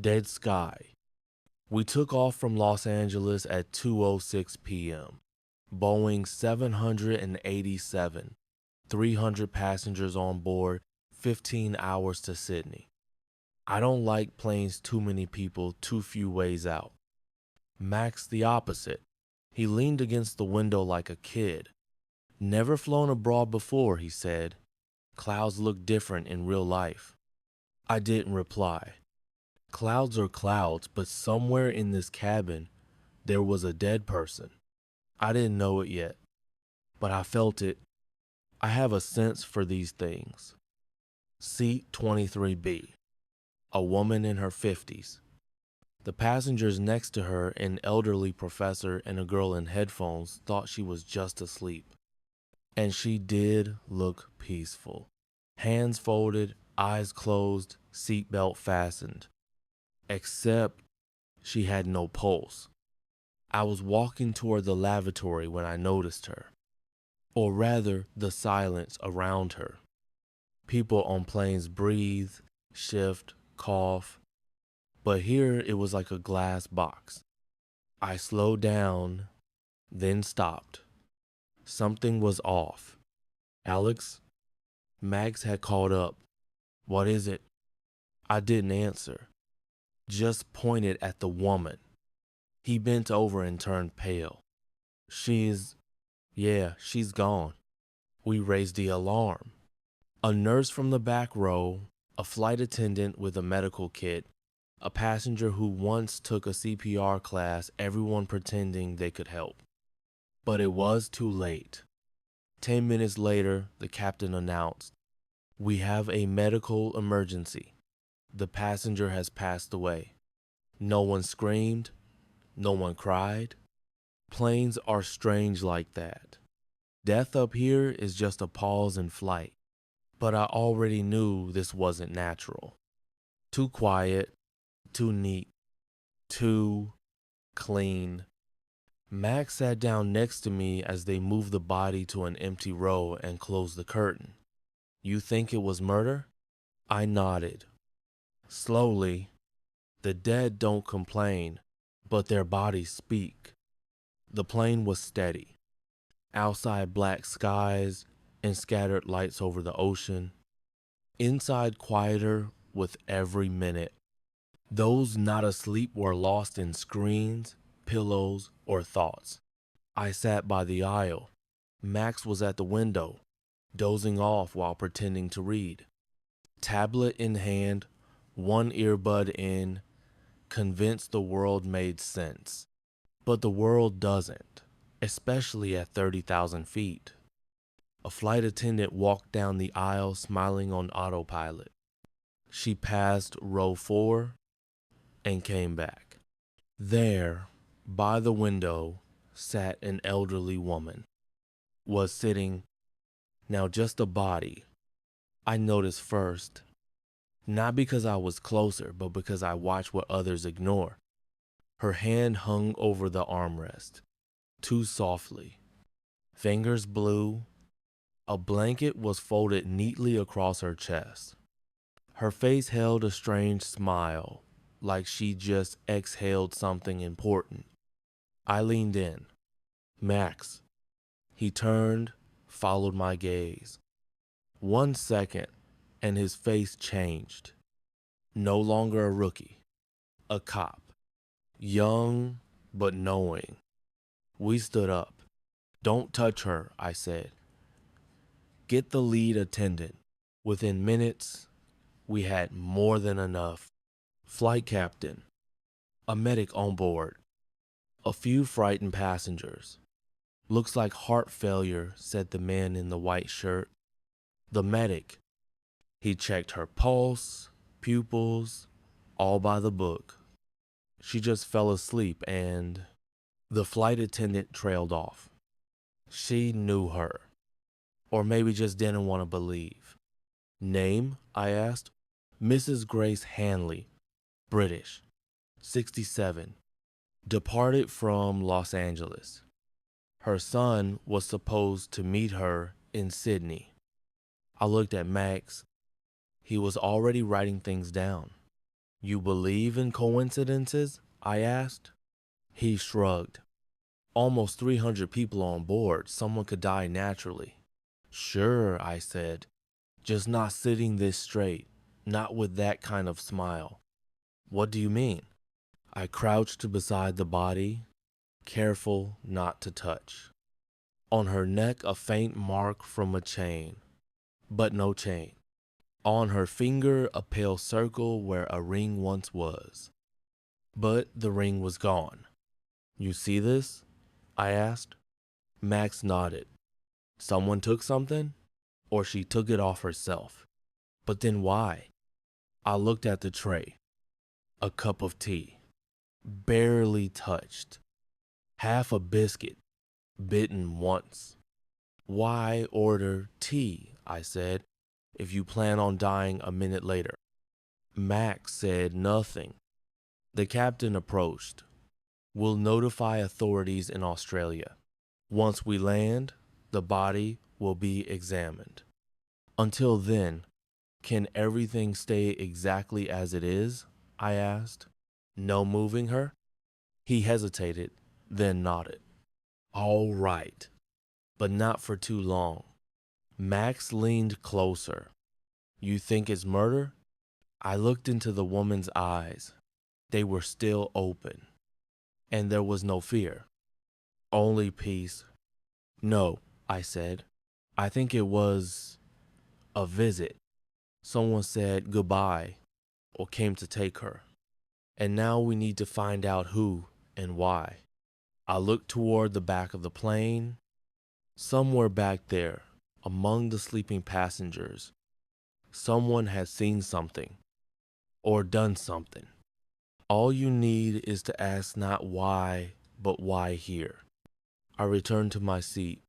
Dead sky. We took off from Los Angeles at 2:06 p.m. Boeing 787, 300 passengers on board, 15 hours to Sydney. I don't like planes too many people, too few ways out. Max the opposite. He leaned against the window like a kid. Never flown abroad before, he said. Clouds look different in real life. I didn't reply. Clouds are clouds, but somewhere in this cabin, there was a dead person. I didn't know it yet, but I felt it. I have a sense for these things. Seat 23B. A woman in her 50s. The passengers next to her, an elderly professor and a girl in headphones, thought she was just asleep. And she did look peaceful. Hands folded, eyes closed, seatbelt fastened. Except she had no pulse. I was walking toward the lavatory when I noticed her. Or rather, the silence around her. People on planes breathe, shift, cough. But here it was like a glass box. I slowed down, then stopped. Something was off. Alex? Max had called up. What is it? I didn't answer. Just pointed at the woman. He bent over and turned pale. She's gone. We raised the alarm. A nurse from the back row, a flight attendant with a medical kit, a passenger who once took a CPR class, everyone pretending they could help. But it was too late. 10 minutes later, the captain announced, "We have a medical emergency. The passenger has passed away." No one screamed. No one cried. Planes are strange like that. Death up here is just a pause in flight. But I already knew this wasn't natural. Too quiet, too neat, too clean. Max sat down next to me as they moved the body to an empty row and closed the curtain. You think it was murder? I nodded. Slowly. The dead don't complain, but their bodies speak. The plane was steady. Outside black skies and scattered lights over the ocean. Inside quieter with every minute. Those not asleep were lost in screens, pillows, or thoughts. I sat by the aisle. Max was at the window, dozing off while pretending to read. Tablet in hand, one earbud in, convinced the world made sense. But the world doesn't, especially at 30,000 feet. A flight attendant walked down the aisle smiling on autopilot. She passed row 4 and came back. There, by the window, sat an elderly woman. Was sitting, now just a body. I noticed first, not because I was closer, but because I watched what others ignore. Her hand hung over the armrest, too softly. Fingers blue. A blanket was folded neatly across her chest. Her face held a strange smile, like she just exhaled something important. I leaned in. Max. He turned, followed my gaze. 1 second, and his face changed. No longer a rookie. A cop. Young, but knowing. We stood up. Don't touch her, I said. Get the lead attendant. Within minutes, we had more than enough. Flight captain. A medic on board. A few frightened passengers. Looks like heart failure, said the man in the white shirt. The medic. He checked her pulse, pupils, all by the book. She just fell asleep and the flight attendant trailed off. She knew her. Or maybe just didn't want to believe. Name? I asked. Mrs. Grace Hanley. British. 67. Departed from Los Angeles. Her son was supposed to meet her in Sydney. I looked at Max. He was already writing things down. You believe in coincidences? I asked. He shrugged. Almost 300 people on board, someone could die naturally. Sure, I said, just not sitting this straight, not with that kind of smile. What do you mean? I crouched beside the body, careful not to touch. On her neck, a faint mark from a chain, but no chain. On her finger, a pale circle where a ring once was. But the ring was gone. You see this? I asked. Max nodded. Someone took something? Or she took it off herself. But then why? I looked at the tray. A cup of tea. Barely touched. Half a biscuit. Bitten once. Why order tea? I said, if you plan on dying a minute later. Max said nothing. The captain approached. We'll notify authorities in Australia. Once we land, the body will be examined. Until then, can everything stay exactly as it is? I asked. No moving her? He hesitated, then nodded. All right, but not for too long. Max leaned closer. You think it's murder? I looked into the woman's eyes. They were still open. And there was no fear. Only peace. No, I said. I think it was a visit. Someone said goodbye or came to take her. And now we need to find out who and why. I looked toward the back of the plane. Somewhere back there, among the sleeping passengers, someone has seen something or done something. All you need is to ask not why, but why here. I returned to my seat.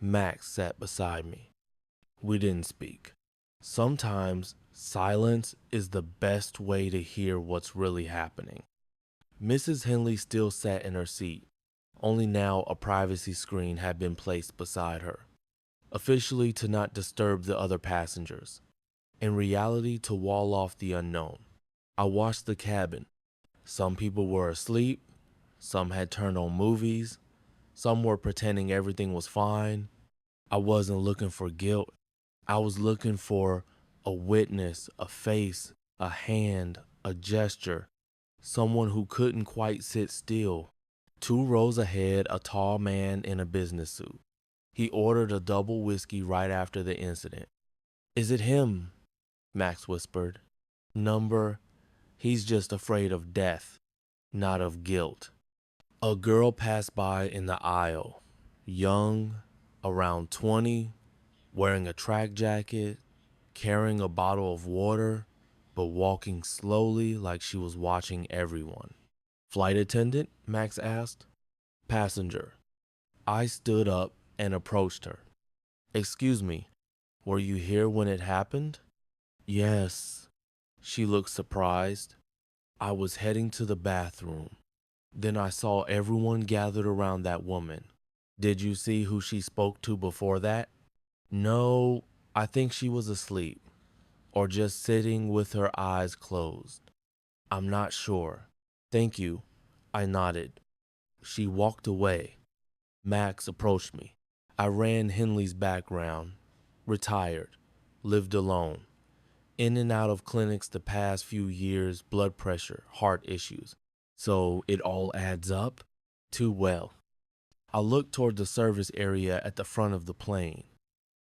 Max sat beside me. We didn't speak. Sometimes silence is the best way to hear what's really happening. Mrs. Henley still sat in her seat, only now a privacy screen had been placed beside her, officially to not disturb the other passengers, in reality to wall off the unknown. I watched the cabin. Some people were asleep, some had turned on movies, some were pretending everything was fine. I wasn't looking for guilt. I was looking for a witness, a face, a hand, a gesture, someone who couldn't quite sit still. 2 rows ahead, a tall man in a business suit. He ordered a double whiskey right after the incident. Is it him? Max whispered. Number, he's just afraid of death, not of guilt. A girl passed by in the aisle, young, around 20, wearing a track jacket, carrying a bottle of water, but walking slowly like she was watching everyone. Flight attendant? Max asked. Passenger. I stood up and approached her. Excuse me, were you here when it happened? Yes. She looked surprised. I was heading to the bathroom. Then I saw everyone gathered around that woman. Did you see who she spoke to before that? No, I think she was asleep, or just sitting with her eyes closed. I'm not sure. Thank you. I nodded. She walked away. Max approached me. I ran Henley's background. Retired. Lived alone. In and out of clinics the past few years, blood pressure, heart issues. So it all adds up? Too well. I looked toward the service area at the front of the plane,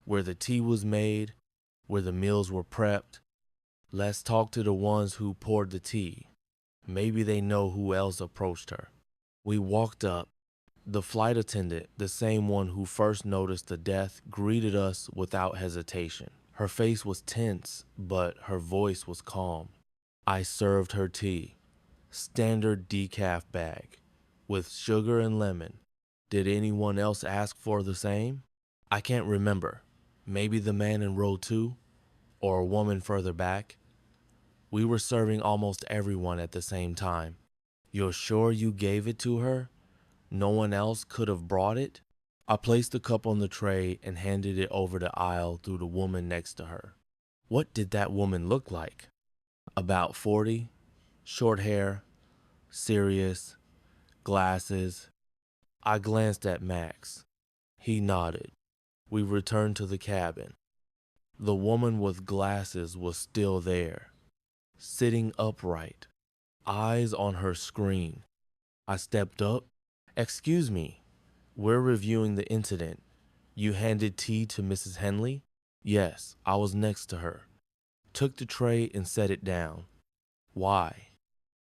where the tea was made, where the meals were prepped. Let's talk to the ones who poured the tea. Maybe they know who else approached her. We walked up. The flight attendant, the same one who first noticed the death, greeted us without hesitation. Her face was tense, but her voice was calm. I served her tea. Standard decaf bag, with sugar and lemon. Did anyone else ask for the same? I can't remember. Maybe the man in row 2, or a woman further back. We were serving almost everyone at the same time. You're sure you gave it to her? No one else could have brought it? I placed the cup on the tray and handed it over the aisle through the woman next to her. What did that woman look like? About 40, Short hair, serious, glasses. I glanced at Max. He nodded. We returned to the cabin. The woman with glasses was still there, sitting upright, eyes on her screen. I stepped up. Excuse me, we're reviewing the incident. You handed tea to Mrs. Henley? Yes, I was next to her. Took the tray and set it down. Why?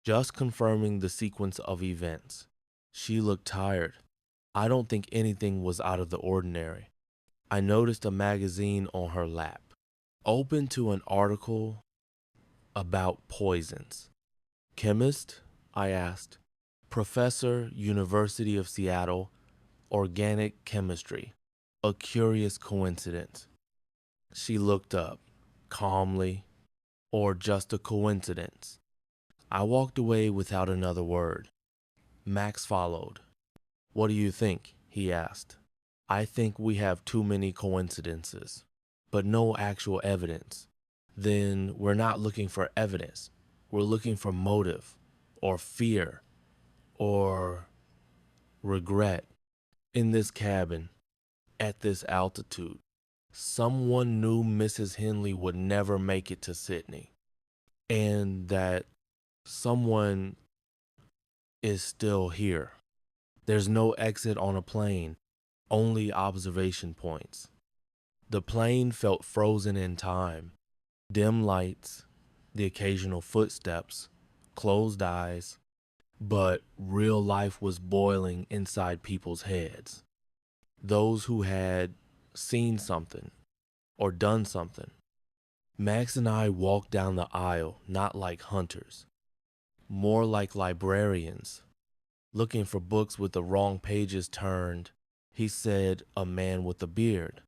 Just confirming the sequence of events. She looked tired. I don't think anything was out of the ordinary. I noticed a magazine on her lap, open to an article about poisons. Chemist? I asked. Professor, University of Seattle, Organic Chemistry. A curious coincidence. She looked up, calmly, or just a coincidence. I walked away without another word. Max followed. What do you think? He asked. I think we have too many coincidences, but no actual evidence. Then we're not looking for evidence. We're looking for motive, or fear, or regret. In this cabin, at this altitude, someone knew Mrs. Henley would never make it to Sydney, and that someone is still here. There's no exit on a plane, only observation points. The plane felt frozen in time. Dim lights, the occasional footsteps, closed eyes, but real life was boiling inside people's heads. Those who had seen something or done something. Max and I walked down the aisle not like hunters, more like librarians, looking for books with the wrong pages turned. He said a man with a beard.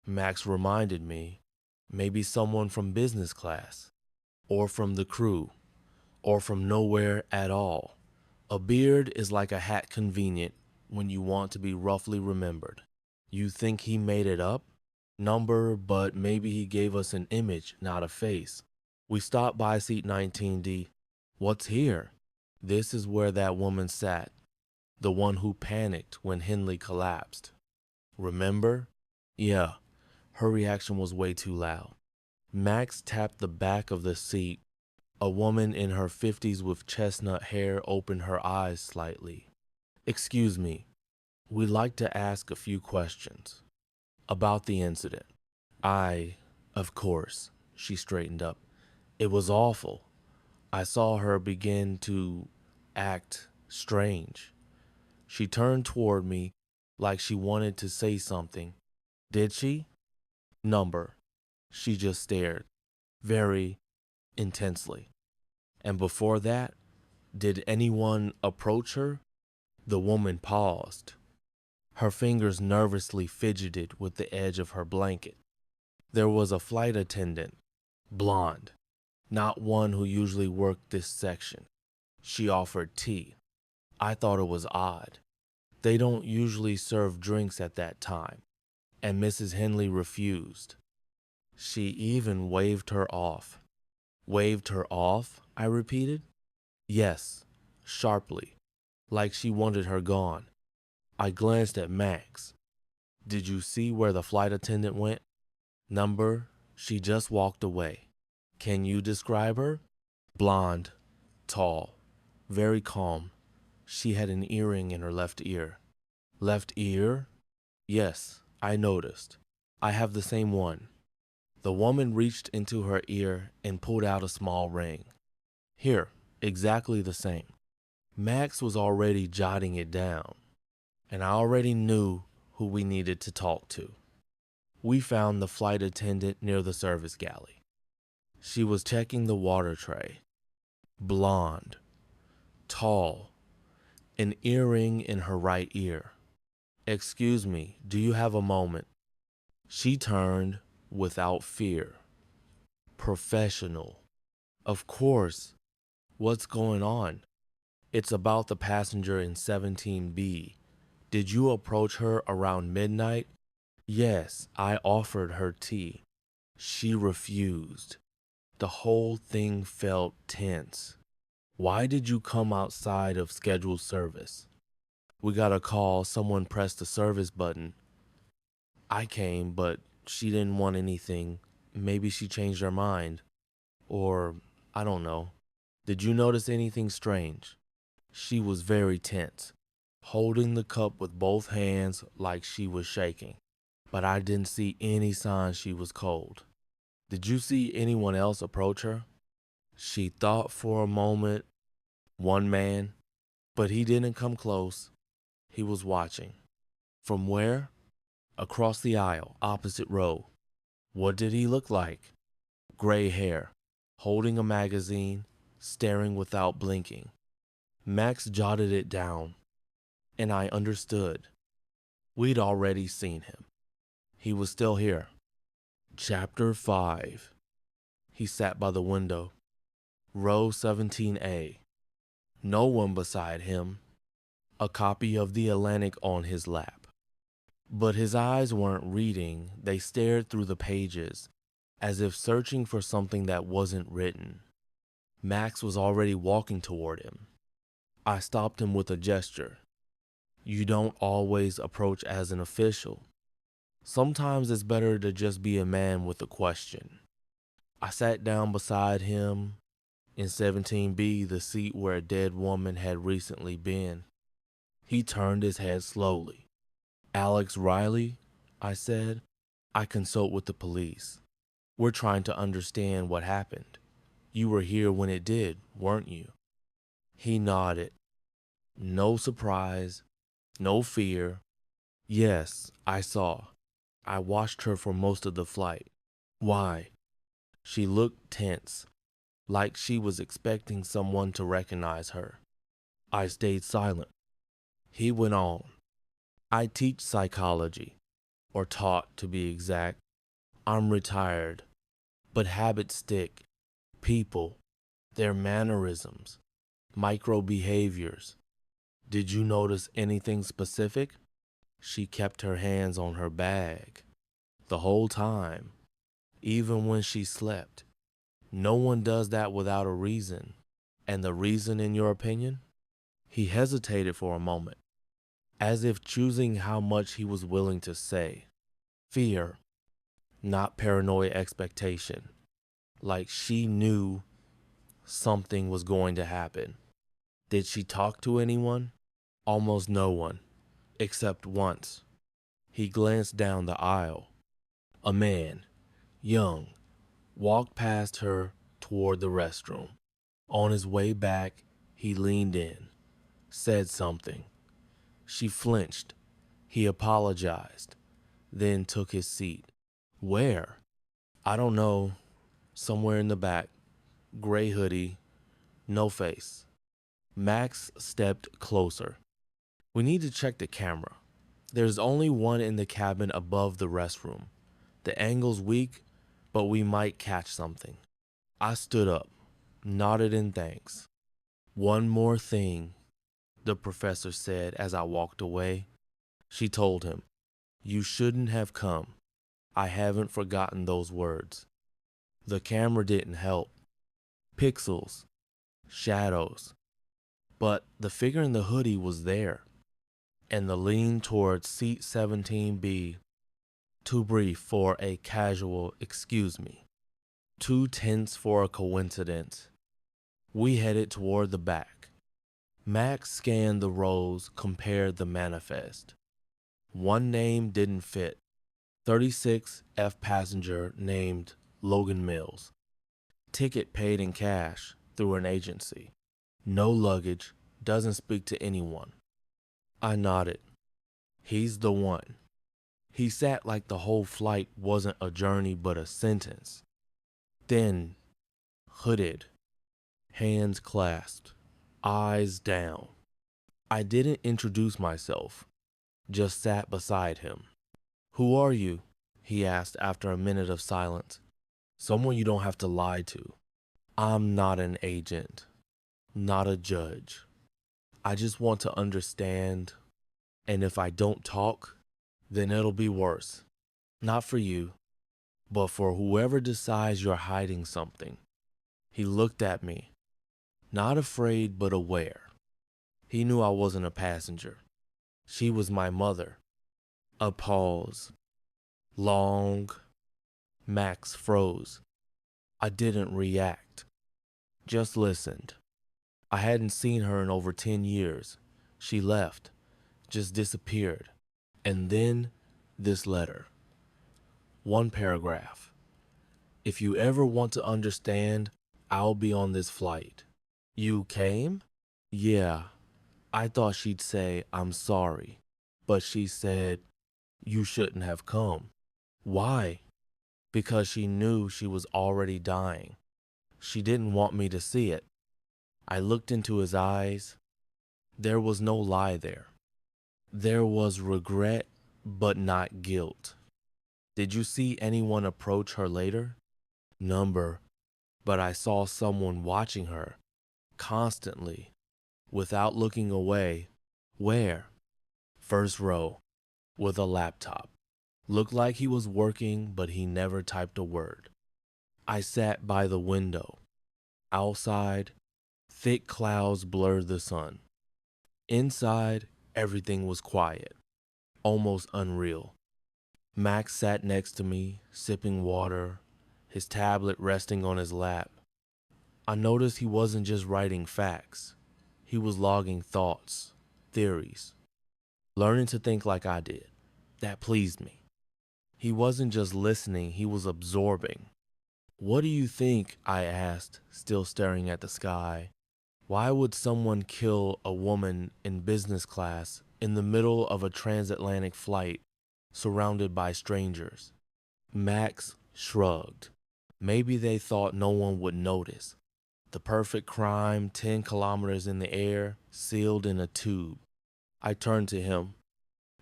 Max reminded me, maybe someone from business class, or from the crew, or from nowhere at all. A beard is like a hat convenient when you want to be roughly remembered. You think he made it up? Number, but maybe he gave us an image, not a face. We stopped by seat 19D. What's here? This is where that woman sat, the one who panicked when Henley collapsed. Remember? Yeah, her reaction was way too loud. Max tapped the back of the seat. A woman in her 50s with chestnut hair opened her eyes slightly. Excuse me, we'd like to ask a few questions about the incident. Of course, she straightened up. It was awful. I saw her begin to act strange. She turned toward me like she wanted to say something. Did she? Number. She just stared, very intensely. And before that, did anyone approach her? The woman paused. Her fingers nervously fidgeted with the edge of her blanket. There was a flight attendant, blonde, not one who usually worked this section. She offered tea. I thought it was odd. They don't usually serve drinks at that time, and Mrs. Henley refused. She even waved her off. Waved her off? I repeated. Yes, sharply, like she wanted her gone. I glanced at Max. Did you see where the flight attendant went? Number, she just walked away. Can you describe her? Blonde, tall, very calm. She had an earring in her left ear. Left ear? Yes, I noticed. I have the same one. The woman reached into her ear and pulled out a small ring. Here, exactly the same. Max was already jotting it down, and I already knew who we needed to talk to. We found the flight attendant near the service galley. She was checking the water tray. Blonde, tall, an earring in her right ear. Excuse me, do you have a moment? She turned without fear. Professional. Of course. What's going on? It's about the passenger in 17B. Did you approach her around midnight? Yes, I offered her tea. She refused. The whole thing felt tense. Why did you come outside of scheduled service? We got a call, someone pressed the service button. I came, but she didn't want anything. Maybe she changed her mind. Or, I don't know. Did you notice anything strange? She was very tense, holding the cup with both hands like she was shaking. But I didn't see any signs she was cold. Did you see anyone else approach her? She thought for a moment. One man, but he didn't come close. He was watching. From where? Across the aisle, opposite row. What did he look like? Gray hair, holding a magazine, staring without blinking. Max jotted it down, and I understood. We'd already seen him. He was still here. Chapter 5. He sat by the window. Row 17A. No one beside him. A copy of The Atlantic on his lap. But his eyes weren't reading, they stared through the pages, as if searching for something that wasn't written. Max was already walking toward him. I stopped him with a gesture. You don't always approach as an official. Sometimes it's better to just be a man with a question. I sat down beside him in 17B, the seat where a dead woman had recently been. He turned his head slowly. Alex Riley, I said, I consult with the police. We're trying to understand what happened. You were here when it did, weren't you? He nodded. No surprise, no fear. Yes, I saw. I watched her for most of the flight. Why? She looked tense, like she was expecting someone to recognize her. I stayed silent. He went on. I teach psychology, or taught to be exact. I'm retired, but habits stick. People, their mannerisms, micro behaviors. Did you notice anything specific? She kept her hands on her bag the whole time, even when she slept. No one does that without a reason. And the reason, in your opinion? He hesitated for a moment, as if choosing how much he was willing to say. Fear, not paranoid expectation. Like she knew something was going to happen. Did she talk to anyone? Almost no one, except once. He glanced down the aisle. A man, young, walked past her toward the restroom. On his way back, he leaned in, said something. She flinched. He apologized, then took his seat. Where? I don't know. Somewhere in the back. Gray hoodie, no face. Max stepped closer. We need to check the camera. There's only one in the cabin above the restroom. The angle's weak, but we might catch something. I stood up, nodded in thanks. One more thing, the professor said as I walked away. She told him, you shouldn't have come. I haven't forgotten those words. The camera didn't help. Pixels, shadows. But the figure in the hoodie was there. And the lean towards seat 17B, too brief for a casual excuse me. Too tense for a coincidence. We headed toward the back. Max scanned the rows, compared the manifest. One name didn't fit. 36 F passenger named Logan Mills. Ticket paid in cash through an agency. No luggage, doesn't speak to anyone. I nodded. He's the one. He sat like the whole flight wasn't a journey but a sentence. Thin, hooded, hands clasped, eyes down. I didn't introduce myself, just sat beside him. Who are you? He asked after a minute of silence. Someone you don't have to lie to. I'm not an agent, not a judge. I just want to understand, and if I don't talk, then it'll be worse. Not for you, but for whoever decides you're hiding something. He looked at me. not afraid but aware. He knew I wasn't a passenger. She was my mother. A pause. Long. Max froze. I didn't react. Just listened. I hadn't seen her in over 10 years. She left. Just disappeared. And then this letter. One paragraph. If you ever want to understand, I'll be on this flight. You came? Yeah. I thought she'd say, I'm sorry. But she said, you shouldn't have come. Why? Because she knew she was already dying. She didn't want me to see it. I looked into his eyes. There was no lie there. There was regret, but not guilt. Did you see anyone approach her later? Number, but I saw someone watching her, constantly, without looking away. Where? First row, with a laptop. Looked like he was working, but he never typed a word. I sat by the window. Outside, thick clouds blurred the sun. Inside, everything was quiet, almost unreal. Max sat next to me, sipping water, his tablet resting on his lap. I noticed he wasn't just writing facts. He was logging thoughts, theories, learning to think like I did. That pleased me. He wasn't just listening, he was absorbing. What do you think? I asked, still staring at the sky. Why would someone kill a woman in business class in the middle of a transatlantic flight, surrounded by strangers? Max shrugged. Maybe they thought no one would notice. The perfect crime, 10 kilometers in the air, sealed in a tube. I turned to him.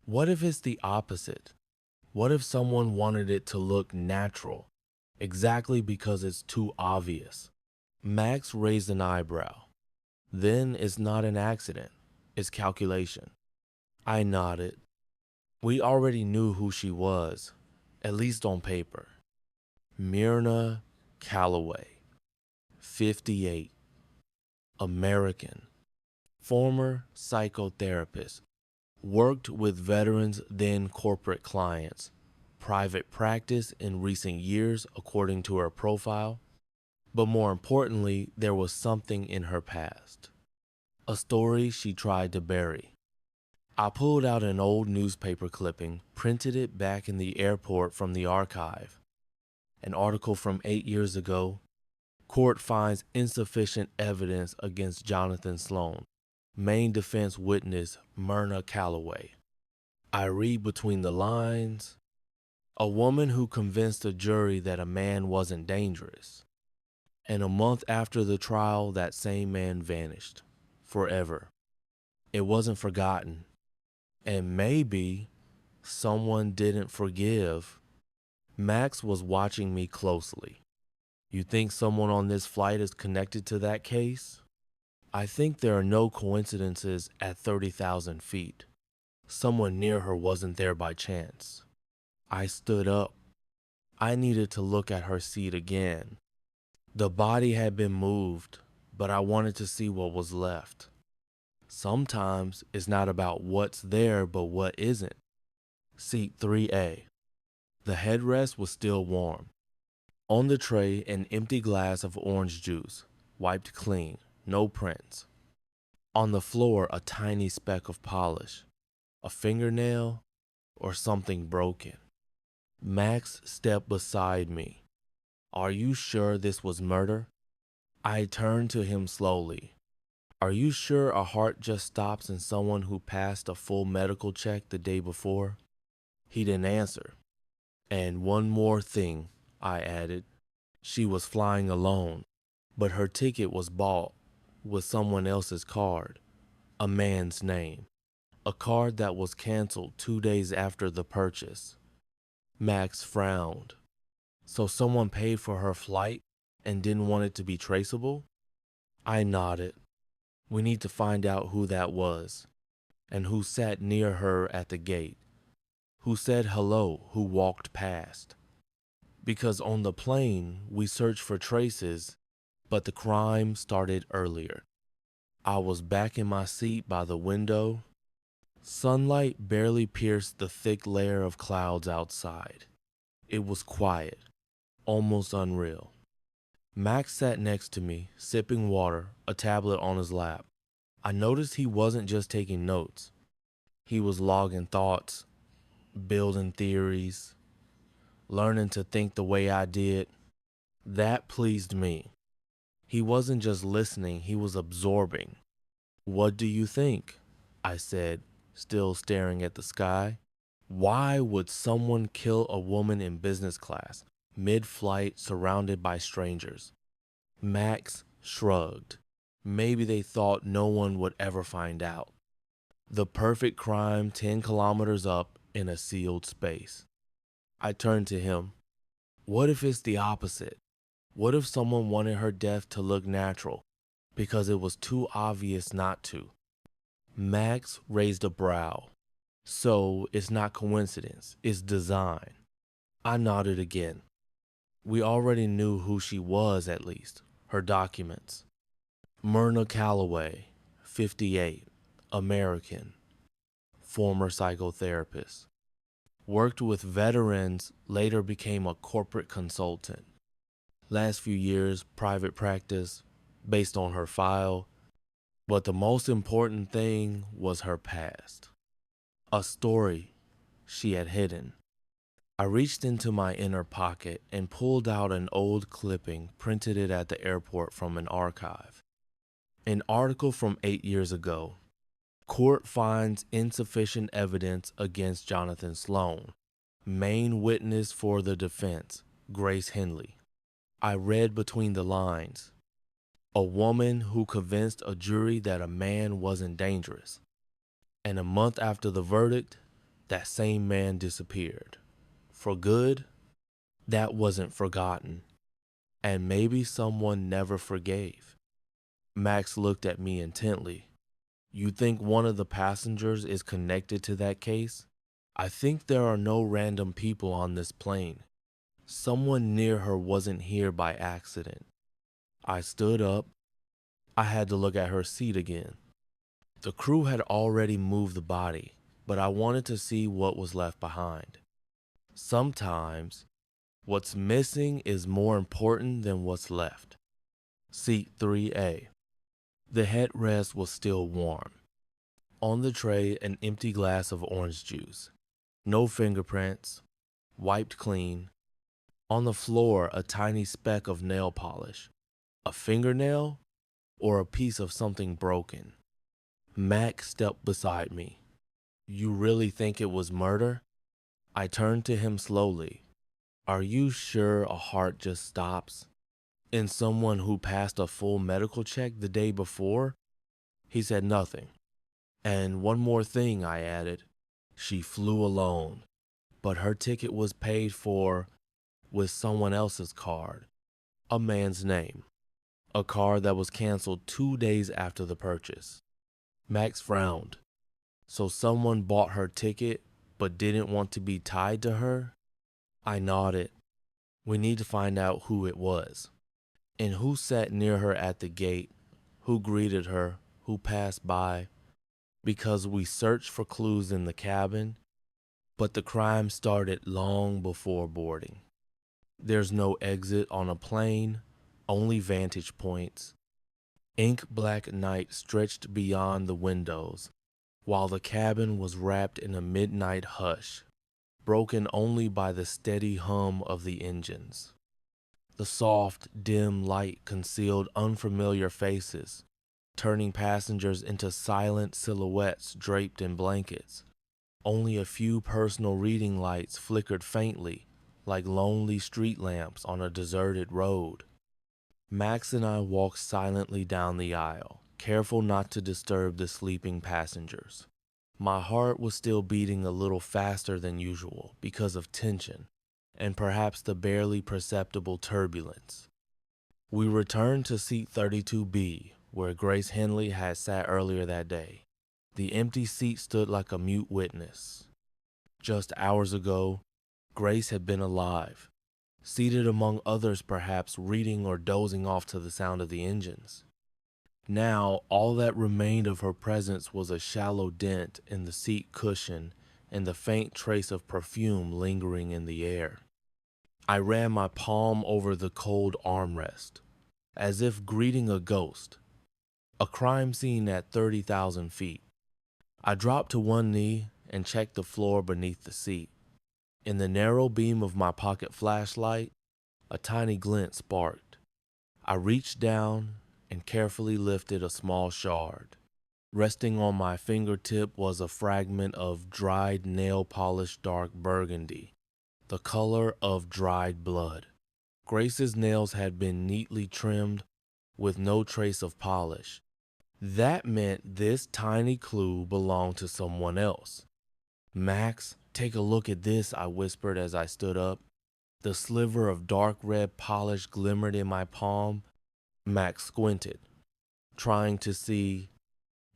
What if it's the opposite? What if someone wanted it to look natural, exactly because it's too obvious? Max raised an eyebrow. Then it's not an accident, it's calculation. I nodded. We already knew who she was, at least on paper. Myrna Calloway, 58, American, former psychotherapist, worked with veterans, then corporate clients, private practice in recent years according to her profile. But more importantly, there was something in her past, a story she tried to bury. I pulled out an old newspaper clipping, printed it back in the airport from the archive. An article from 8 years ago. Court finds insufficient evidence against Jonathan Sloan. Main defense witness Myrna Calloway. I read between the lines. A woman who convinced a jury that a man wasn't dangerous. And a month after the trial, that same man vanished. Forever. It wasn't forgotten. And maybe someone didn't forgive. Max was watching me closely. You think someone on this flight is connected to that case? I think there are no coincidences at 30,000 feet. Someone near her wasn't there by chance. I stood up. I needed to look at her seat again. The body had been moved, but I wanted to see what was left. Sometimes it's not about what's there, but what isn't. Seat 3A. The headrest was still warm. On the tray, an empty glass of orange juice, wiped clean, no prints. On the floor, a tiny speck of polish, a fingernail, or something broken. Max stepped beside me. Are you sure this was murder? I turned to him slowly. Are you sure a heart just stops in someone who passed a full medical check the day before? He didn't answer. And one more thing, I added. She was flying alone, but her ticket was bought with someone else's card, a man's name, a card that was canceled 2 days after the purchase. Max frowned. So someone paid for her flight and didn't want it to be traceable? I nodded. We need to find out who that was, and who sat near her at the gate, who said hello, who walked past. Because on the plane, we searched for traces, But the crime started earlier. I was back in my seat by the window. Sunlight barely pierced the thick layer of clouds outside. It was quiet, almost unreal. Max sat next to me, sipping water, a tablet on his lap. I noticed he wasn't just taking notes. He was logging thoughts, building theories, learning to think the way I did. That pleased me. He wasn't just listening, he was absorbing. "What do you think?" I said, still staring at the sky. Why would someone kill a woman in business class, mid-flight, surrounded by strangers? Max shrugged. Maybe they thought no one would ever find out. The perfect crime 10 kilometers up in a sealed space. I turned to him. What if it's the opposite? What if someone wanted her death to look natural because it was too obvious not to? Max raised a brow. So it's not coincidence, it's design. I nodded again. We already knew who she was, at least, her documents. Myrna Calloway, 58, American, former psychotherapist. Worked with veterans, later became a corporate consultant. Last few years, private practice, based on her file. But the most important thing was her past. A story she had hidden. I reached into my inner pocket and pulled out an old clipping, printed it at the airport from an archive. An article from 8 years ago. Court finds insufficient evidence against Jonathan Sloan. Main witness for the defense, Grace Henley. I read between the lines. A woman who convinced a jury that a man wasn't dangerous. And a month after the verdict, that same man disappeared. For good? That wasn't forgotten. And maybe someone never forgave. Max looked at me intently. You think one of the passengers is connected to that case? I think there are no random people on this plane. Someone near her wasn't here by accident. I stood up. I had to look at her seat again. The crew had already moved the body, but I wanted to see what was left behind. Sometimes, what's missing is more important than what's left. Seat 3A. The headrest was still warm. On the tray, an empty glass of orange juice. No fingerprints. Wiped clean. On the floor, a tiny speck of nail polish. A fingernail? Or a piece of something broken? Mac stepped beside me. You really think it was murder? I turned to him slowly. Are you sure a heart just stops? In someone who passed a full medical check the day before? He said nothing. And one more thing, I added. She flew alone, but her ticket was paid for with someone else's card. A man's name. A card that was canceled 2 days after the purchase. Max frowned. So someone bought her ticket but didn't want to be tied to her? I nodded. We need to find out who it was. And who sat near her at the gate, who greeted her, who passed by. Because we searched for clues in the cabin, but the crime started long before boarding. There's no exit on a plane, only vantage points. Ink black night stretched beyond the windows, while the cabin was wrapped in a midnight hush, broken only by the steady hum of the engines. The soft, dim light concealed unfamiliar faces, turning passengers into silent silhouettes draped in blankets. Only a few personal reading lights flickered faintly, like lonely street lamps on a deserted road. Max and I walked silently down the aisle, careful not to disturb the sleeping passengers. My heart was still beating a little faster than usual because of tension, and perhaps the barely perceptible turbulence. We returned to seat 32B, where Grace Henley had sat earlier that day. The empty seat stood like a mute witness. Just hours ago, Grace had been alive, seated among others perhaps reading or dozing off to the sound of the engines. Now, all that remained of her presence was a shallow dent in the seat cushion and the faint trace of perfume lingering in the air. I ran my palm over the cold armrest, as if greeting a ghost, a crime scene at 30,000 feet. I dropped to one knee and checked the floor beneath the seat. In the narrow beam of my pocket flashlight, a tiny glint sparked. I reached down and carefully lifted a small shard. Resting on my fingertip was a fragment of dried nail polish dark burgundy, the color of dried blood. Grace's nails had been neatly trimmed with no trace of polish. That meant this tiny clue belonged to someone else. "Max, take a look at this," I whispered as I stood up. The sliver of dark red polish glimmered in my palm. Max squinted, trying to see.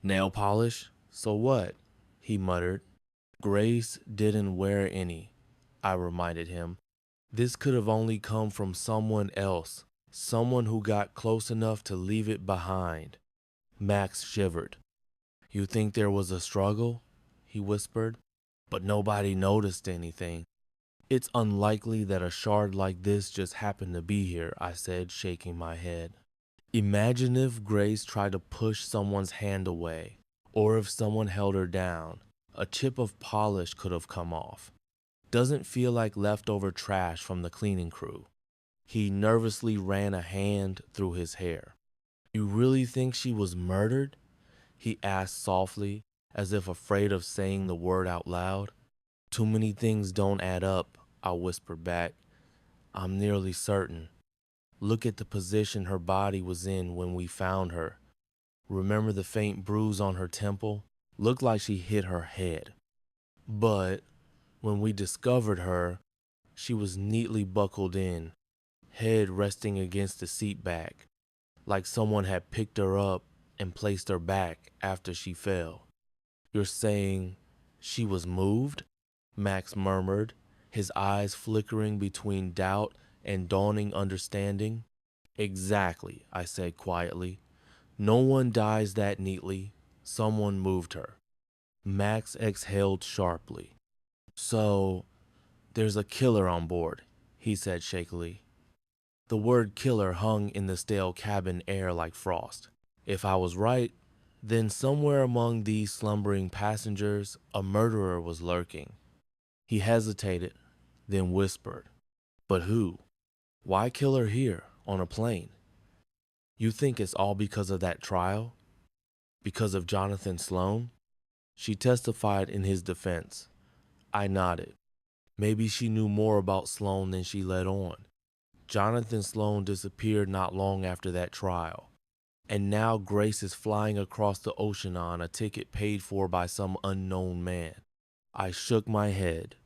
"Nail polish? So what?" he muttered. "Grace didn't wear any," I reminded him. "This could have only come from someone else, someone who got close enough to leave it behind." Max shivered. "You think there was a struggle?" he whispered. "But nobody noticed anything." "It's unlikely that a shard like this just happened to be here," I said, shaking my head. "Imagine if Grace tried to push someone's hand away, or if someone held her down. A chip of polish could have come off. Doesn't feel like leftover trash from the cleaning crew." He nervously ran a hand through his hair. "You really think she was murdered?" he asked softly, as if afraid of saying the word out loud. "Too many things don't add up," I whispered back. "I'm nearly certain. Look at the position her body was in when we found her. Remember the faint bruise on her temple? Looked like she hit her head. But when we discovered her, she was neatly buckled in, head resting against the seat back, like someone had picked her up and placed her back after she fell." "You're saying she was moved?" Max murmured, his eyes flickering between doubt and dawning understanding. "Exactly," I said quietly. "No one dies that neatly. Someone moved her." Max exhaled sharply. "So, there's a killer on board," he said shakily. The word killer hung in the stale cabin air like frost. If I was right, then somewhere among these slumbering passengers, a murderer was lurking. He hesitated, then whispered, "But who? Why kill her here, on a plane? You think it's all because of that trial? Because of Jonathan Sloane?" She testified in his defense. I nodded. Maybe she knew more about Sloane than she let on. Jonathan Sloane disappeared not long after that trial. And now Grace is flying across the ocean on a ticket paid for by some unknown man. I shook my head.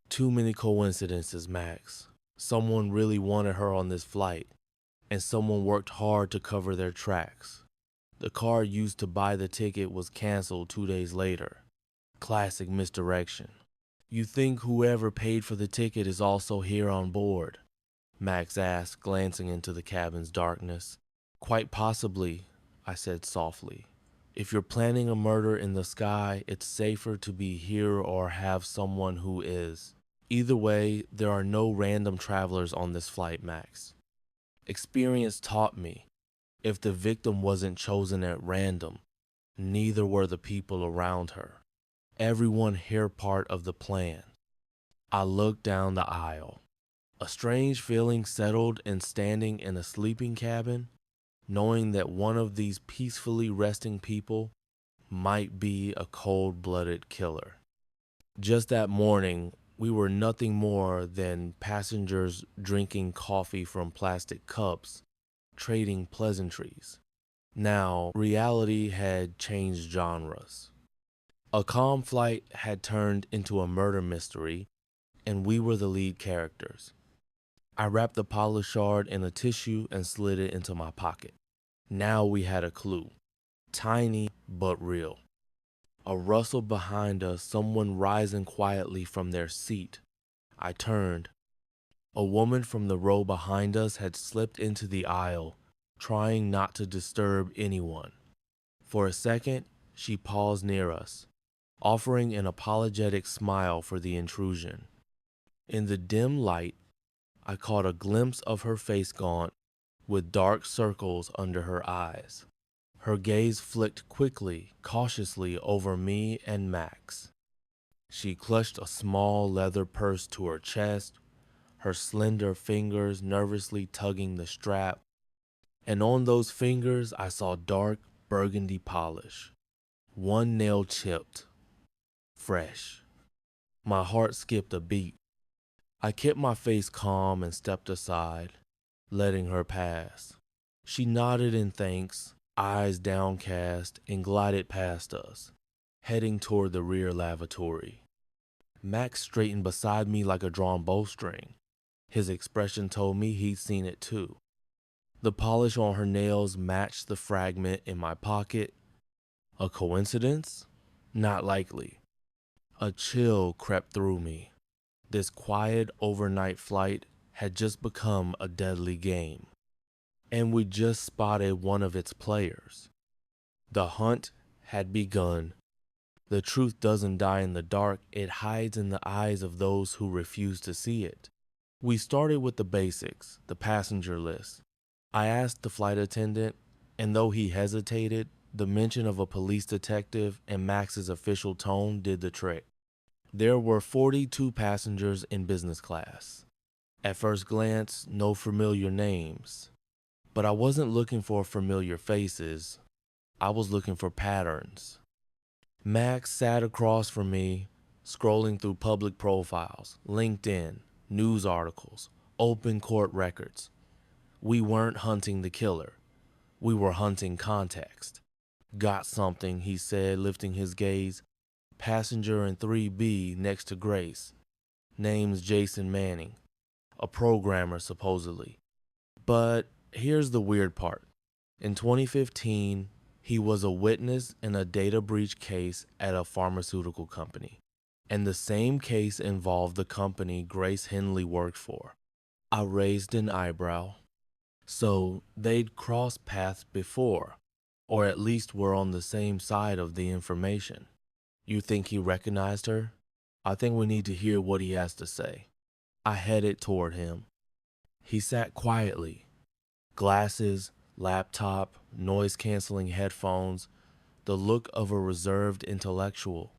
Too many coincidences, Max. Someone really wanted her on this flight, and someone worked hard to cover their tracks. The card used to buy the ticket was canceled 2 days later. Classic misdirection. "You think whoever paid for the ticket is also here on board?" Max asked, glancing into the cabin's darkness. "Quite possibly," I said softly. "If you're planning a murder in the sky, it's safer to be here or have someone who is. Either way, there are no random travelers on this flight, Max. Experience taught me, if the victim wasn't chosen at random, neither were the people around her. Everyone here part of the plan." I looked down the aisle. A strange feeling settled in standing in a sleeping cabin, knowing that one of these peacefully resting people might be a cold-blooded killer. Just that morning, we were nothing more than passengers drinking coffee from plastic cups, trading pleasantries. Now, reality had changed genres. A calm flight had turned into a murder mystery, and we were the lead characters. I wrapped the polish shard in a tissue and slid it into my pocket. Now we had a clue. Tiny but real. A rustle behind us, someone rising quietly from their seat. I turned. A woman from the row behind us had slipped into the aisle, trying not to disturb anyone. For a second, she paused near us, offering an apologetic smile for the intrusion. In the dim light, I caught a glimpse of her face gaunt, with dark circles under her eyes. Her gaze flicked quickly, cautiously over me and Max. She clutched a small leather purse to her chest, her slender fingers nervously tugging the strap, and on those fingers I saw dark burgundy polish. One nail chipped, fresh. My heart skipped a beat. I kept my face calm and stepped aside, letting her pass. She nodded in thanks, eyes downcast, and glided past us, heading toward the rear lavatory. Max straightened beside me like a drawn bowstring. His expression told me he'd seen it too. The polish on her nails matched the fragment in my pocket. A coincidence? Not likely. A chill crept through me. This quiet overnight flight had just become a deadly game, and we just spotted one of its players. The hunt had begun. The truth doesn't die in the dark, it hides in the eyes of those who refuse to see it. We started with the basics, the passenger list. I asked the flight attendant, and though he hesitated, the mention of a police detective and Max's official tone did the trick. There were 42 passengers in business class. At first glance, no familiar names. But I wasn't looking for familiar faces. I was looking for patterns. Max sat across from me, scrolling through public profiles, LinkedIn, news articles, open court records. We weren't hunting the killer. We were hunting context. Got something, he said, lifting his gaze. Passenger in 3B next to Grace. Name's Jason Manning. A programmer, supposedly. But here's the weird part. In 2015, he was a witness in a data breach case at a pharmaceutical company. And the same case involved the company Grace Henley worked for. I raised an eyebrow. So they'd crossed paths before, or at least were on the same side of the information. You think he recognized her? I think we need to hear what he has to say. I headed toward him. He sat quietly. Glasses, laptop, noise-canceling headphones, the look of a reserved intellectual.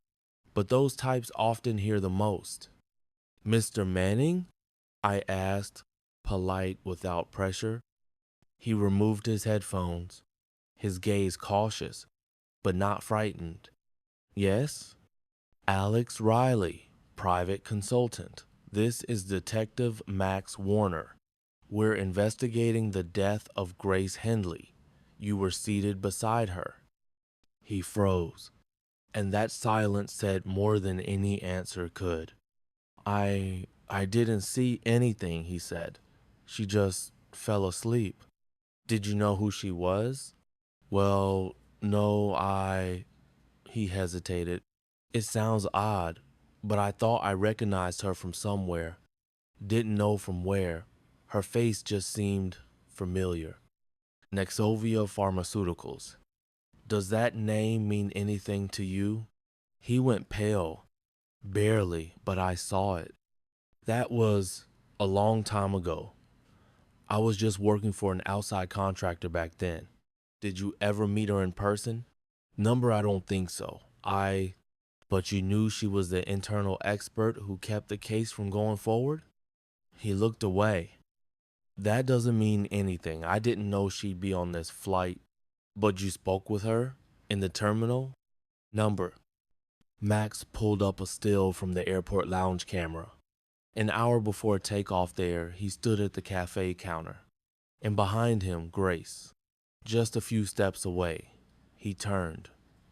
But those types often hear the most. Mr. Manning? I asked, polite without pressure. He removed his headphones, his gaze cautious, but not frightened. Yes? Alex Riley, private consultant. This is Detective Max Warner. We're investigating the death of Grace Henley. You were seated beside her. He froze, and that silence said more than any answer could. I didn't see anything, he said. She just fell asleep. Did you know who she was? Well, no, he hesitated. It sounds odd, but I thought I recognized her from somewhere. Didn't know from where. Her face just seemed familiar. Nexovia Pharmaceuticals. Does that name mean anything to you? He went pale. Barely, but I saw it. That was a long time ago. I was just working for an outside contractor back then. Did you ever meet her in person? Number, I don't think so. But you knew she was the internal expert who kept the case from going forward? He looked away. That doesn't mean anything. I didn't know she'd be on this flight. But you spoke with her? In the terminal? Number. Max pulled up a still from the airport lounge camera. An hour before takeoff there, he stood at the cafe counter. And behind him, Grace. Just a few steps away. He turned.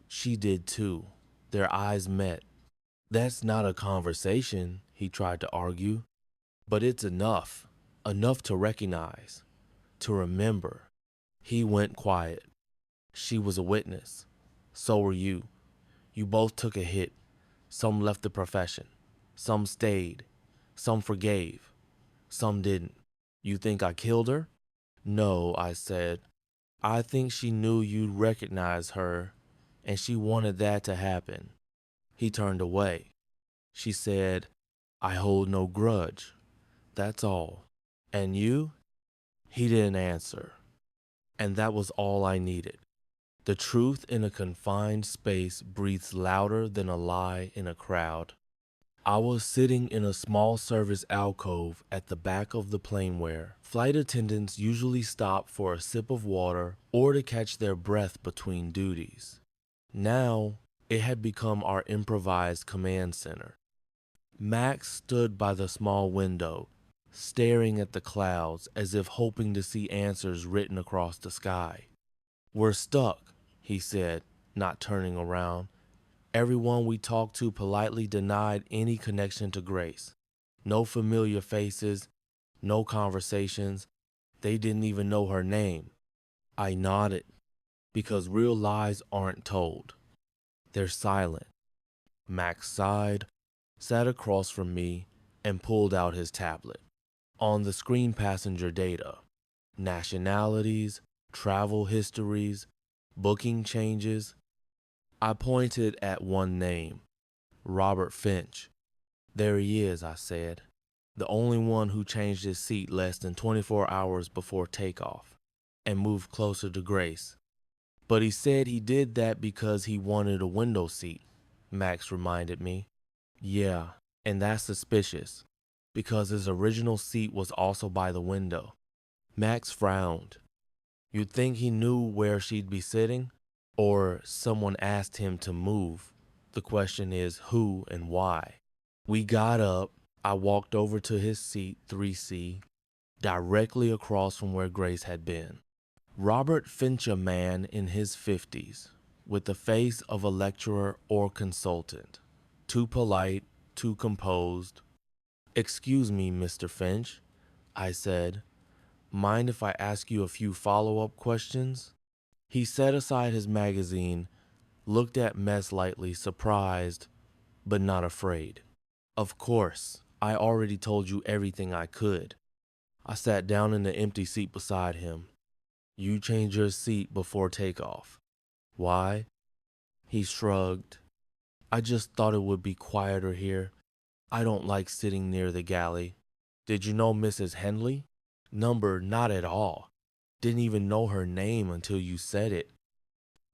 She did too. Their eyes met. That's not a conversation, he tried to argue. But it's enough. Enough to recognize. To remember. He went quiet. She was a witness. So were you. You both took a hit. Some left the profession. Some stayed. Some forgave. Some didn't. You think I killed her? No, I said. I think she knew you'd recognize her, and she wanted that to happen. He turned away. She said, I hold no grudge. That's all. And you? He didn't answer. And that was all I needed. The truth in a confined space breathes louder than a lie in a crowd. I was sitting in a small service alcove at the back of the plane where flight attendants usually stop for a sip of water or to catch their breath between duties. Now, it had become our improvised command center. Max stood by the small window, staring at the clouds as if hoping to see answers written across the sky. We're stuck, he said, not turning around. Everyone we talked to politely denied any connection to Grace. No familiar faces, no conversations. They didn't even know her name. I nodded, because real lies aren't told. They're silent. Max sighed, sat across from me, and pulled out his tablet. On the screen, passenger data, nationalities, travel histories, booking changes. I pointed at one name, Robert Finch. There he is, I said, the only one who changed his seat less than 24 hours before takeoff and moved closer to Grace. But he said he did that because he wanted a window seat, Max reminded me. Yeah, and that's suspicious, because his original seat was also by the window. Max frowned. You'd think he knew where she'd be sitting? Or someone asked him to move. The question is who and why. We got up. I walked over to his seat, 3C, directly across from where Grace had been. Robert Finch, a man in his 50s, with the face of a lecturer or consultant. Too polite, too composed. Excuse me, Mr. Finch, I said. Mind if I ask you a few follow-up questions? He set aside his magazine, looked at Mess lightly, surprised, but not afraid. Of course, I already told you everything I could. I sat down in the empty seat beside him. You changed your seat before takeoff. Why? He shrugged. I just thought it would be quieter here. I don't like sitting near the galley. Did you know Mrs. Henley? Number, not at all. Didn't even know her name until you said it.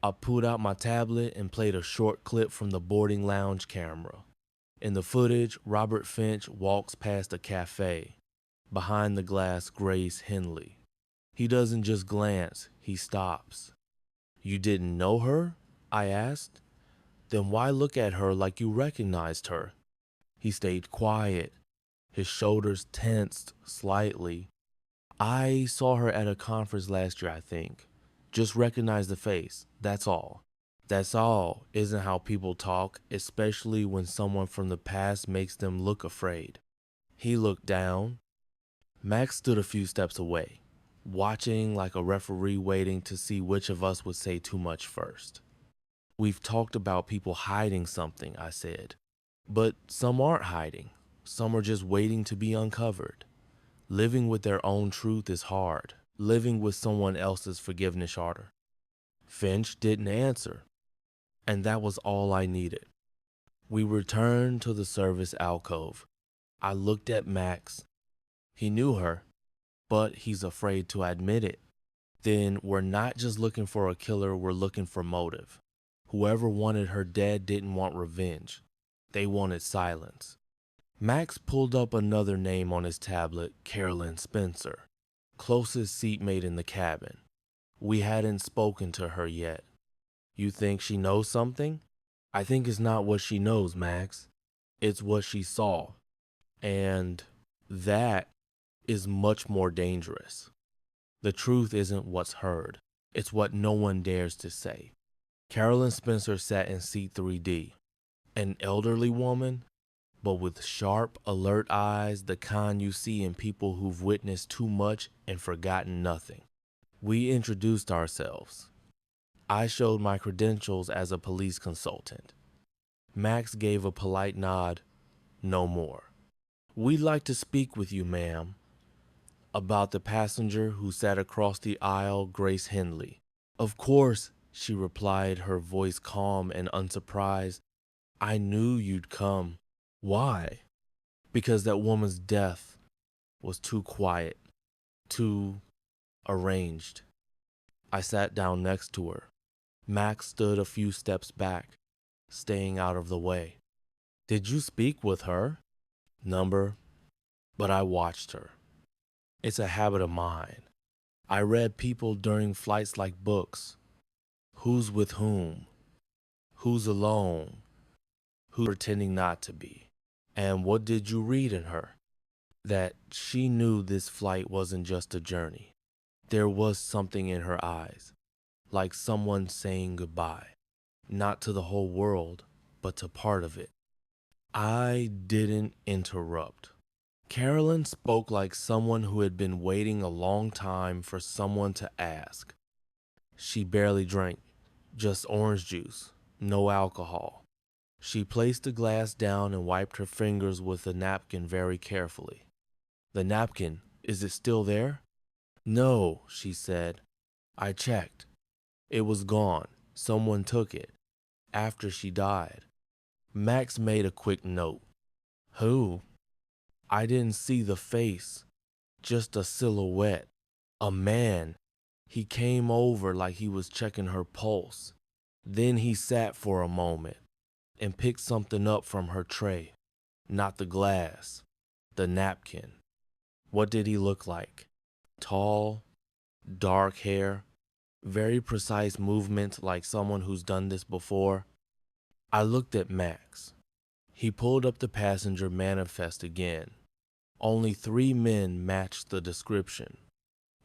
I pulled out my tablet and played a short clip from the boarding lounge camera. In the footage, Robert Finch walks past a cafe. Behind the glass, Grace Henley. He doesn't just glance, he stops. You didn't know her? I asked. Then why look at her like you recognized her? He stayed quiet. His shoulders tensed slightly. I saw her at a conference last year, I think. Just recognize the face, that's all. That's all isn't how people talk, especially when someone from the past makes them look afraid. He looked down. Max stood a few steps away, watching like a referee waiting to see which of us would say too much first. We've talked about people hiding something, I said. But some aren't hiding. Some are just waiting to be uncovered. Living with their own truth is hard. Living with someone else's forgiveness harder. Finch didn't answer, and that was all I needed. We returned to the service alcove. I looked at Max. He knew her, but he's afraid to admit it. Then we're not just looking for a killer, we're looking for motive. Whoever wanted her dead didn't want revenge. They wanted silence. Max pulled up another name on his tablet, Carolyn Spencer, closest seatmate in the cabin. We hadn't spoken to her yet. You think she knows something? I think it's not what she knows, Max. It's what she saw. And that is much more dangerous. The truth isn't what's heard. It's what no one dares to say. Carolyn Spencer sat in seat 3D. An elderly woman, but with sharp, alert eyes, the kind you see in people who've witnessed too much and forgotten nothing. We introduced ourselves. I showed my credentials as a police consultant. Max gave a polite nod, no more. We'd like to speak with you, ma'am. About the passenger who sat across the aisle, Grace Henley. Of course, she replied, her voice calm and unsurprised. I knew you'd come. Why? Because that woman's death was too quiet, too arranged. I sat down next to her. Max stood a few steps back, staying out of the way. Did you speak with her? Number, but I watched her. It's a habit of mine. I read people during flights like books. Who's with whom? Who's alone? Who's pretending not to be? And what did you read in her? That she knew this flight wasn't just a journey. There was something in her eyes, like someone saying goodbye, not to the whole world, but to part of it. I didn't interrupt. Carolyn spoke like someone who had been waiting a long time for someone to ask. She barely drank, just orange juice, no alcohol. She placed the glass down and wiped her fingers with a napkin very carefully. The napkin, is it still there? No, she said. I checked. It was gone. Someone took it. After she died. Max made a quick note. Who? I didn't see the face. Just a silhouette. A man. He came over like he was checking her pulse. Then he sat for a moment and picked something up from her tray. Not the glass. The napkin. What did he look like? Tall, dark hair, very precise movements like someone who's done this before. I looked at Max. He pulled up the passenger manifest again. Only 3 men matched the description.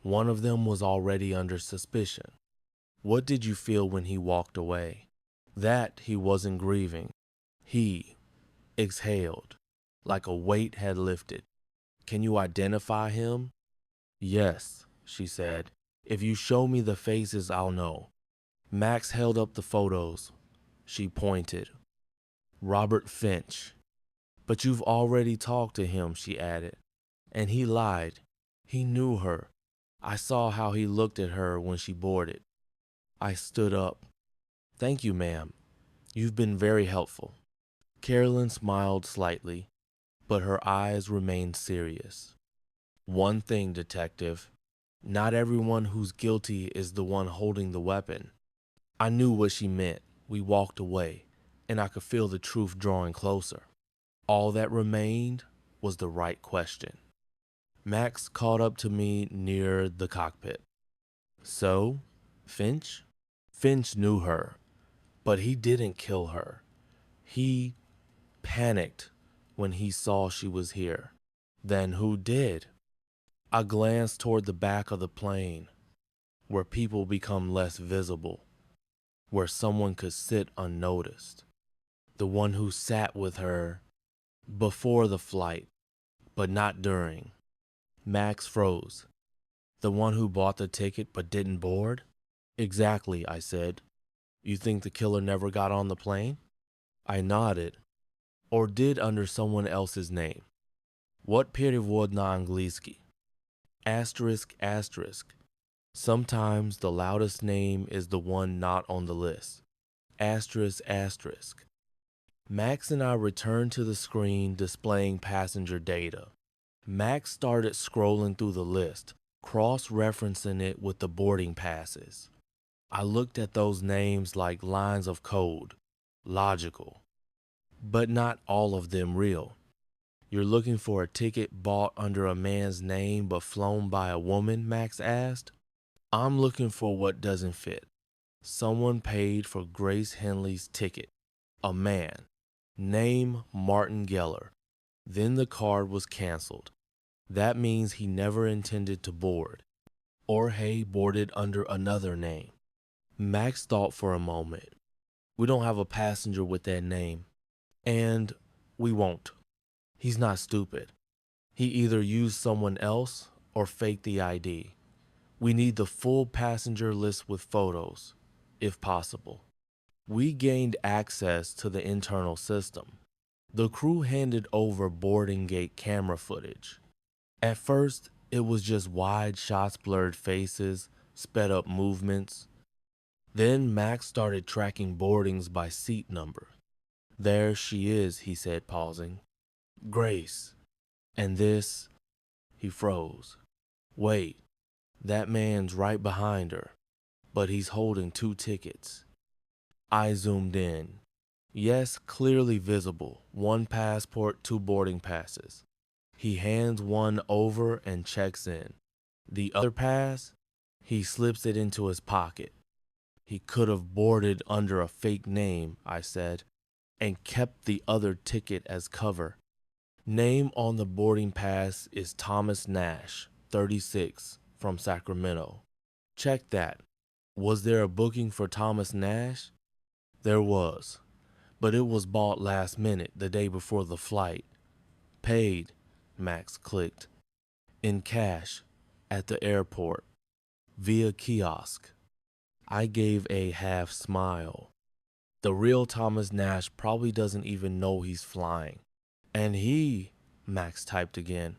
One of them was already under suspicion. What did you feel when he walked away? That he wasn't grieving. He exhaled, like a weight had lifted. Can you identify him? Yes, she said. If you show me the faces, I'll know. Max held up the photos. She pointed. Robert Finch. But you've already talked to him, she added. And he lied. He knew her. I saw how he looked at her when she boarded. I stood up. Thank you, ma'am. You've been very helpful. Carolyn smiled slightly, but her eyes remained serious. One thing, detective. Not everyone who's guilty is the one holding the weapon. I knew what she meant. We walked away, and I could feel the truth drawing closer. All that remained was the right question. Max caught up to me near the cockpit. So, Finch? Finch knew her, but he didn't kill her. He panicked when he saw she was here. Then who did? I glanced toward the back of the plane, where people become less visible, where someone could sit unnoticed. The one who sat with her before the flight, but not during. Max froze. The one who bought the ticket but didn't board? Exactly, I said. You think the killer never got on the plane? I nodded. Or did under someone else's name. What перевод на английский? Asterisk, asterisk. Sometimes the loudest name is the one not on the list. Asterisk, asterisk. Max and I returned to the screen displaying passenger data. Max started scrolling through the list, cross-referencing it with the boarding passes. I looked at those names like lines of code, logical, but not all of them real. You're looking for a ticket bought under a man's name but flown by a woman, Max asked. I'm looking for what doesn't fit. Someone paid for Grace Henley's ticket. A man. Name Martin Geller. Then the card was canceled. That means he never intended to board. Or Hay boarded under another name. Max thought for a moment. We don't have a passenger with that name. And we won't. He's not stupid. He either used someone else or faked the ID. We need the full passenger list with photos, if possible. We gained access to the internal system. The crew handed over boarding gate camera footage. At first, It was just wide shots, blurred faces, sped up movements. Then Max started tracking boardings by seat number. There she is, he said, pausing. Grace. And this, he froze. Wait, that man's right behind her, but he's holding 2 tickets. I zoomed in. Yes, clearly visible. 1 passport, 2 boarding passes. He hands one over and checks in. The other pass, he slips it into his pocket. He could have boarded under a fake name, I said, and kept the other ticket as cover. Name on the boarding pass is Thomas Nash, 36, from Sacramento. Check that. Was there a booking for Thomas Nash? There was, but it was bought last minute, the day before the flight. Paid, Max clicked. In cash, at the airport, via kiosk. I gave a half smile. The real Thomas Nash probably doesn't even know he's flying. And he, Max typed again,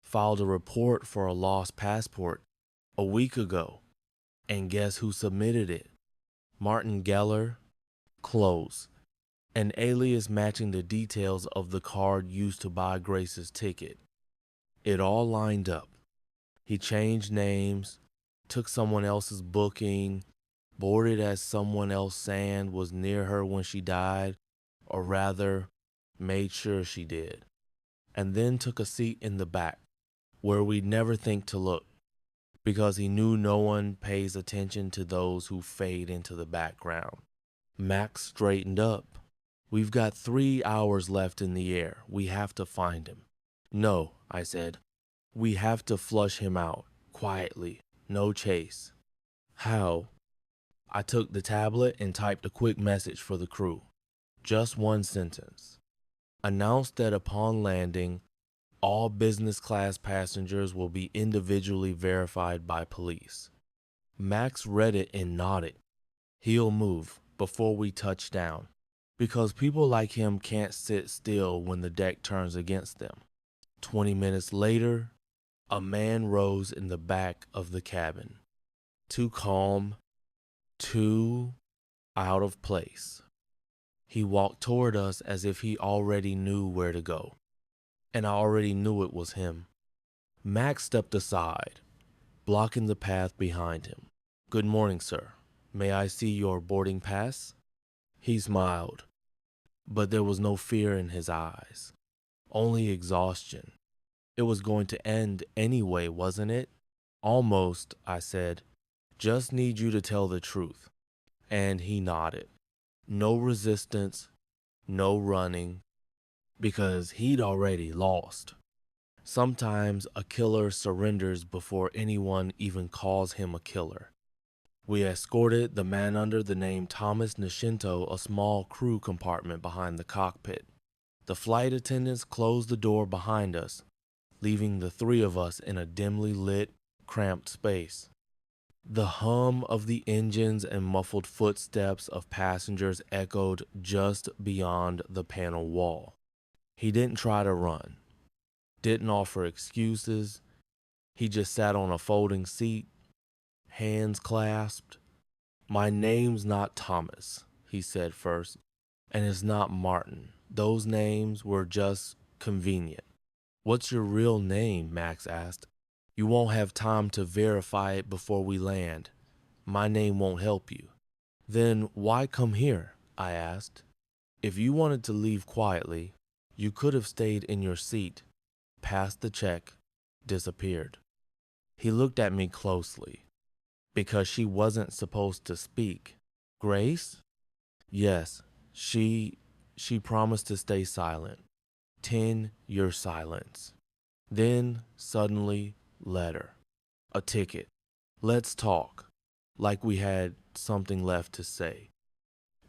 filed a report for a lost passport a week ago. And guess who submitted it? Martin Geller. Close. An alias matching the details of the card used to buy Grace's ticket. It all lined up. He changed names, took someone else's booking, boarded as someone else saying was near her when she died, or rather, made sure she did, and then took a seat in the back, where we'd never think to look, because he knew no one pays attention to those who fade into the background. Max straightened up. We've got 3 hours left in the air. We have to find him. No, I said. We have to flush him out, quietly, no chase. How? I took the tablet and typed a quick message for the crew. Just 1 sentence. Announced that upon landing, all business class passengers will be individually verified by police. Max read it and nodded. He'll move before we touch down, because people like him can't sit still when the deck turns against them. 20 minutes later, a man rose in the back of the cabin. Too calm, too out of place. He walked toward us as if he already knew where to go, and I already knew it was him. Max stepped aside, blocking the path behind him. Good morning, sir. May I see your boarding pass? He smiled, but there was no fear in his eyes, only exhaustion. It was going to end anyway, wasn't it? Almost, I said. Just need you to tell the truth. And he nodded. No resistance, no running, because he'd already lost. Sometimes a killer surrenders before anyone even calls him a killer. We escorted the man under the name Thomas Nashinto a small crew compartment behind the cockpit. The flight attendants closed the door behind us, leaving the 3 of us in a dimly lit, cramped space. The hum of the engines and muffled footsteps of passengers echoed just beyond the panel wall. He didn't try to run, didn't offer excuses. He just sat on a folding seat, hands clasped. My name's not Thomas, he said first, and it's not Martin. Those names were just convenient. What's your real name? Max asked. You won't have time to verify it before we land. My name won't help you. Then why come here? I asked. If you wanted to leave quietly, you could have stayed in your seat, passed the check, disappeared. He looked at me closely. Because she wasn't supposed to speak. Grace? Yes, she promised to stay silent. 10-year silence. Then, suddenly, letter. A ticket. Let's talk. Like we had something left to say.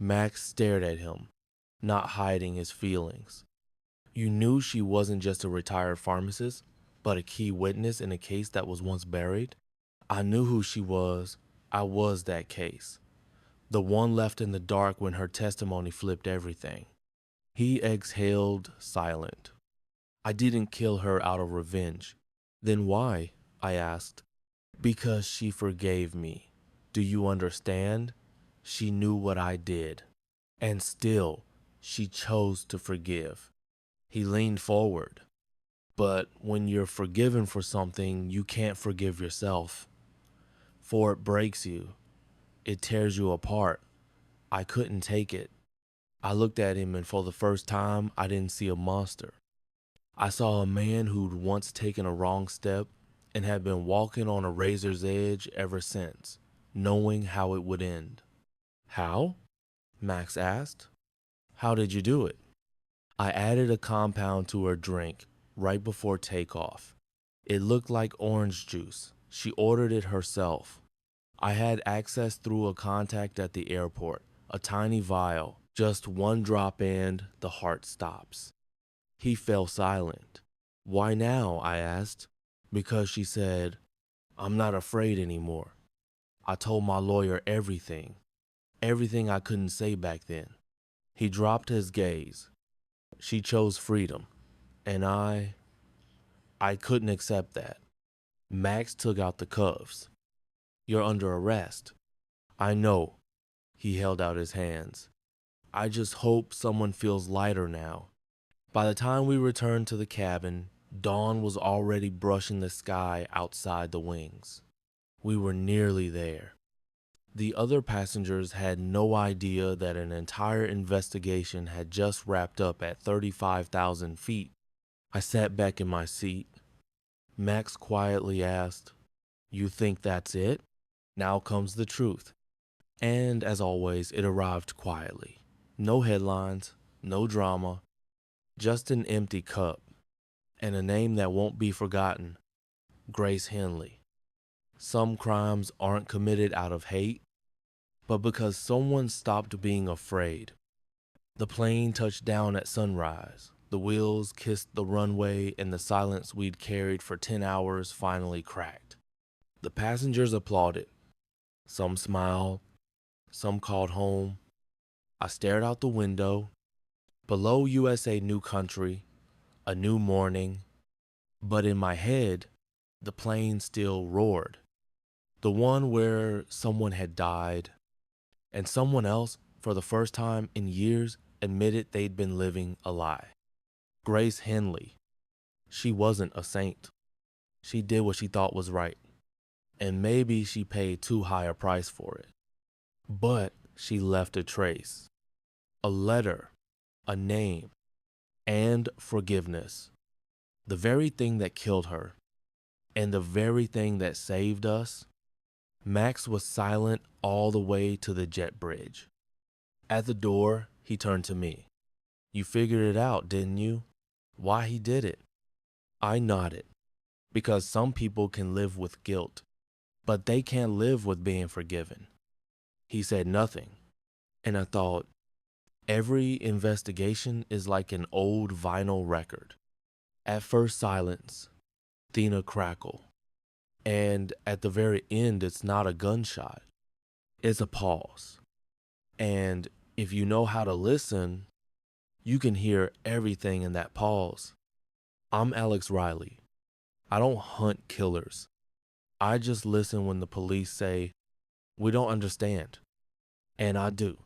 Max stared at him, not hiding his feelings. You knew she wasn't just a retired pharmacist, but a key witness in a case that was once buried? I knew who she was. I was that case. The one left in the dark when her testimony flipped everything. He exhaled, silent. I didn't kill her out of revenge. Then why? I asked. Because she forgave me. Do you understand? She knew what I did. And still, she chose to forgive. He leaned forward. But when you're forgiven for something, you can't forgive yourself. For it breaks you. It tears you apart. I couldn't take it. I looked at him, and for the first time, I didn't see a monster. I saw a man who'd once taken a wrong step and had been walking on a razor's edge ever since, knowing how it would end. How? Max asked. How did you do it? I added a compound to her drink right before takeoff. It looked like orange juice. She ordered it herself. I had access through a contact at the airport, a tiny vial, just one drop and the heart stops. He fell silent. Why now? I asked. Because she said, I'm not afraid anymore. I told my lawyer everything I couldn't say back then. He dropped his gaze. She chose freedom, and I couldn't accept that. Max took out the cuffs. You're under arrest. I know. He held out his hands. I just hope someone feels lighter now. By the time we returned to the cabin, dawn was already brushing the sky outside the wings. We were nearly there. The other passengers had no idea that an entire investigation had just wrapped up at 35,000 feet. I sat back in my seat. Max quietly asked, You think that's it? Now comes the truth. And as always, it arrived quietly. No headlines, no drama, just an empty cup, and a name that won't be forgotten, Grace Henley. Some crimes aren't committed out of hate, but because someone stopped being afraid. The plane touched down at sunrise. The wheels kissed the runway, and the silence we'd carried for 10 hours finally cracked. The passengers applauded. Some smiled, some called home. I stared out the window. Below USA New Country, a new morning. But in my head, the plane still roared. The one where someone had died, and someone else, for the first time in years, admitted they'd been living a lie. Grace Henley. She wasn't a saint. She did what she thought was right. And maybe she paid too high a price for it. But she left a trace. A letter, a name, and forgiveness. The very thing that killed her, and the very thing that saved us. Max was silent all the way to the jet bridge. At the door, he turned to me. You figured it out, didn't you? Why he did it? I nodded. Because some people can live with guilt, but they can't live with being forgiven. He said nothing, and I thought, every investigation is like an old vinyl record. At first silence, then a crackle. And at the very end, it's not a gunshot. It's a pause. And if you know how to listen, you can hear everything in that pause. I'm Alex Riley. I don't hunt killers. I just listen when the police say, we don't understand. And I do.